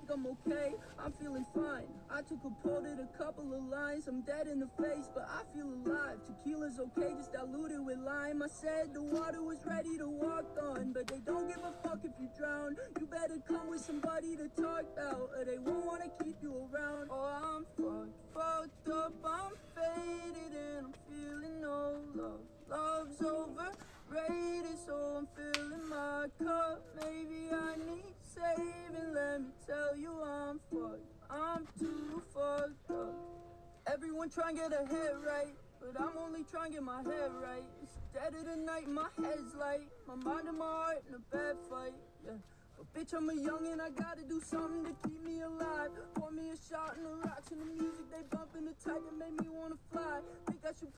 think I'm okay, I'm feeling fine. I took a pull, did a couple of lines. I'm dead in the face, but I feel alive. Tequila's okay, just diluted with lime. I said the water was ready to walk on, but they don't give a fuck if you drown. You better come with somebody to talk about, or they won't wanna keep you around. Oh, I'm fucked up, I'm faded, and I'm feeling no love. Love's overrated, so I'm filling my cup. Maybe I need saving, let me tell you I'm fucked. I'm too fucked up. Everyone try and get a head right, but I'm only trying to get my head right. It's dead of the night, my head's light. My mind and my heart in a bad fight, yeah. But bitch, I'm a youngin', I gotta do something to keep me alive. Pour me a shot and the rocks and the music they bumpin', the type that make me wanna fly. Think I should